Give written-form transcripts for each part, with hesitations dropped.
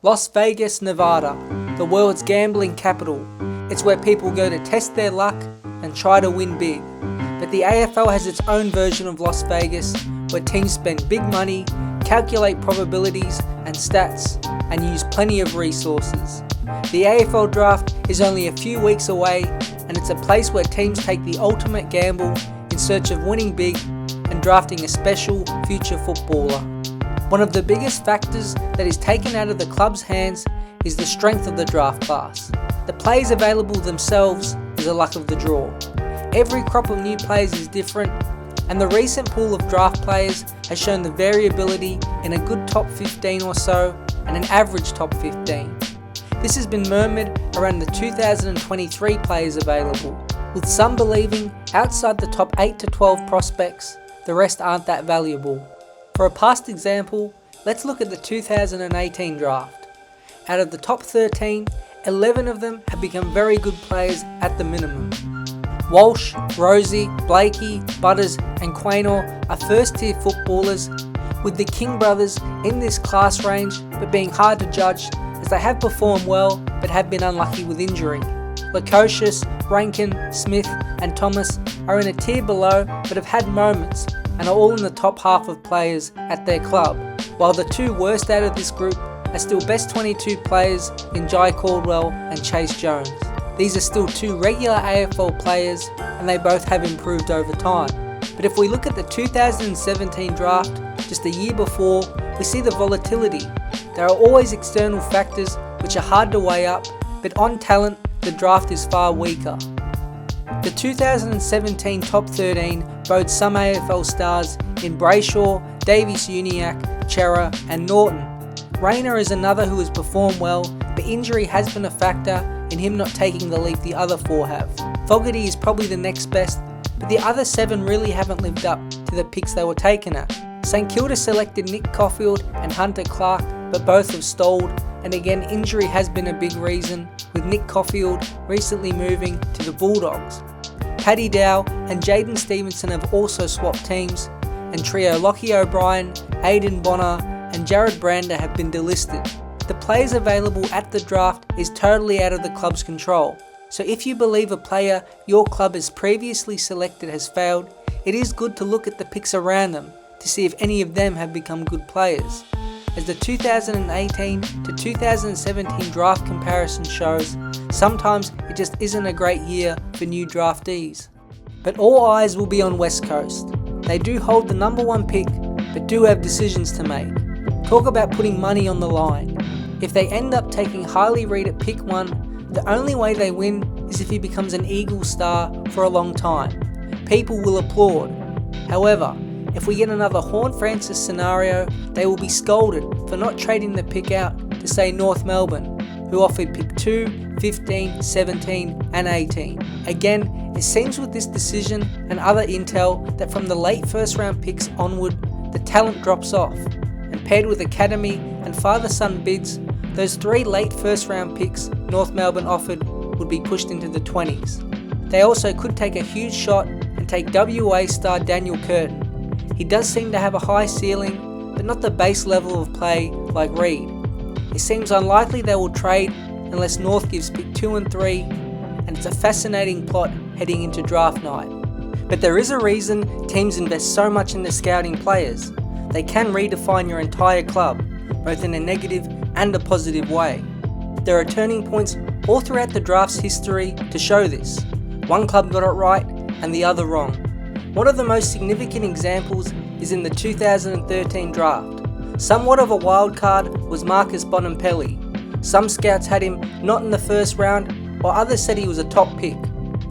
Las Vegas, Nevada, the world's gambling capital. It's where people go to test their luck and try to win big. But the AFL has its own version of Las Vegas, where teams spend big money, calculate probabilities and stats, and use plenty of resources. The AFL draft is only a few weeks away, and it's a place where teams take the ultimate gamble in search of winning big and drafting a special future footballer. One of the biggest factors that is taken out of the club's hands is the strength of the draft class. The players available themselves is the luck of the draw. Every crop of new players is different, and the recent pool of draft players has shown the variability in a good top 15 or so and an average top 15. This has been murmured around the 2023 players available, with some believing outside the top 8 to 12 prospects, the rest aren't that valuable. For a past example, let's look at the 2018 draft. Out of the top 13, 11 of them have become very good players at the minimum. Walsh, Rosie, Blakey, Butters and Quaynor are first-tier footballers, with the King brothers in this class range but being hard to judge as they have performed well but have been unlucky with injury. Lukosius, Rankin, Smith and Thomas are in a tier below but have had moments and are all in the top half of players at their club, while the two worst out of this group are still best 22 players in Jai Caldwell and Chase Jones. These are still two regular AFL players and they both have improved over time. But if we look at the 2017 draft, just a year before, we see the volatility. There are always external factors which are hard to weigh up, but on talent, the draft is far weaker. The 2017 top 13 bodes some AFL stars in Brayshaw, Davies-Uniacke, Chera and Norton. Rayner is another who has performed well, but injury has been a factor in him not taking the leap the other four have. Fogarty is probably the next best, but the other 7 really haven't lived up to the picks they were taken at. St Kilda selected Nick Caulfield and Hunter Clark, but both have stalled, and again injury has been a big reason, with Nick Caulfield recently moving to the Bulldogs. Paddy Dow and Jaden Stevenson have also swapped teams, and trio Lockie O'Brien, Aidan Bonner and Jared Brander have been delisted. The players available at the draft is totally out of the club's control, so if you believe a player your club has previously selected has failed, it is good to look at the picks around them to see if any of them have become good players. As the 2018 to 2017 draft comparison shows, sometimes it just isn't a great year for new draftees. But all eyes will be on West Coast. They do hold the number 1 pick, but do have decisions to make. Talk about putting money on the line. If they end up taking Harley Reid at pick 1, the only way they win is if he becomes an Eagle star for a long time. People will applaud. However, if we get another Horne-Francis scenario, they will be scolded for not trading the pick out to, say, North Melbourne, who offered pick 2, 15, 17 and 18. Again, it seems with this decision and other intel that from the late first round picks onward, the talent drops off, and paired with academy and father-son bids, those 3 late first round picks North Melbourne offered would be pushed into the 20s. They also could take a huge shot and take WA star Daniel Curtin. He does seem to have a high ceiling, but not the base level of play like Reid. It seems unlikely they will trade unless North gives pick 2 and 3, and it's a fascinating plot heading into draft night. But there is a reason teams invest so much into scouting players. They can redefine your entire club, both in a negative and a positive way. There are turning points all throughout the draft's history to show this. One club got it right and the other wrong. One of the most significant examples is in the 2013 draft. Somewhat of a wild card was Marcus Bonampelli. Some scouts had him not in the first round, while others said he was a top pick.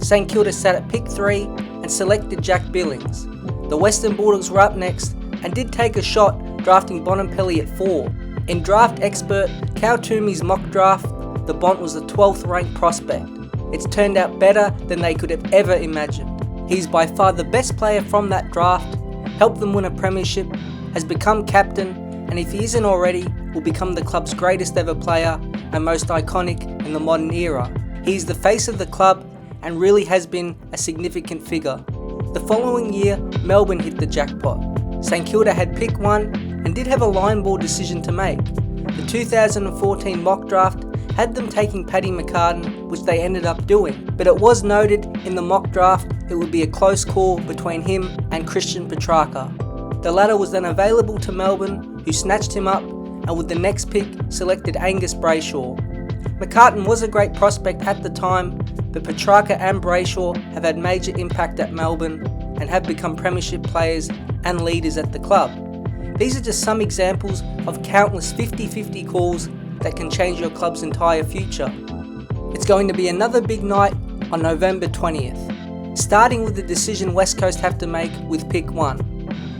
St Kilda sat at pick 3 and selected Jack Billings. The Western Bulldogs were up next and did take a shot drafting Bonampelli at 4. In draft expert Cal Toomey's mock draft, the Bont was the 12th ranked prospect. It's turned out better than they could have ever imagined. He's by far the best player from that draft, helped them win a premiership, has become captain, and if he isn't already, will become the club's greatest ever player and most iconic in the modern era. He's the face of the club and really has been a significant figure. The following year, Melbourne hit the jackpot. St Kilda had pick 1 and did have a line ball decision to make. The 2014 mock draft had them taking Paddy McCartan, which they ended up doing, but it was noted in the mock draft it would be a close call between him and Christian Petrarca. The latter was then available to Melbourne, who snatched him up, and with the next pick selected Angus Brayshaw. McCartan was a great prospect at the time, but Petrarca and Brayshaw have had major impact at Melbourne and have become premiership players and leaders at the club. These are just some examples of countless 50-50 calls that can change your club's entire future. It's going to be another big night on November 20th, starting with the decision West Coast have to make with pick 1,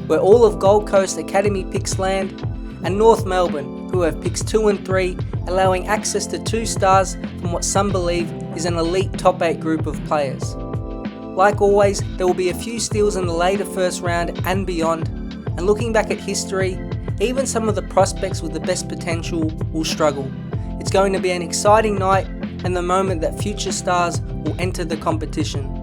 where all of Gold Coast Academy picks land, and North Melbourne, who have picks 2 and 3, allowing access to 2 stars from what some believe is an elite top 8 group of players. Like always, there will be a few steals in the later first round and beyond, and looking back at history, even some of the prospects with the best potential will struggle. It's going to be an exciting night and the moment that future stars will enter the competition.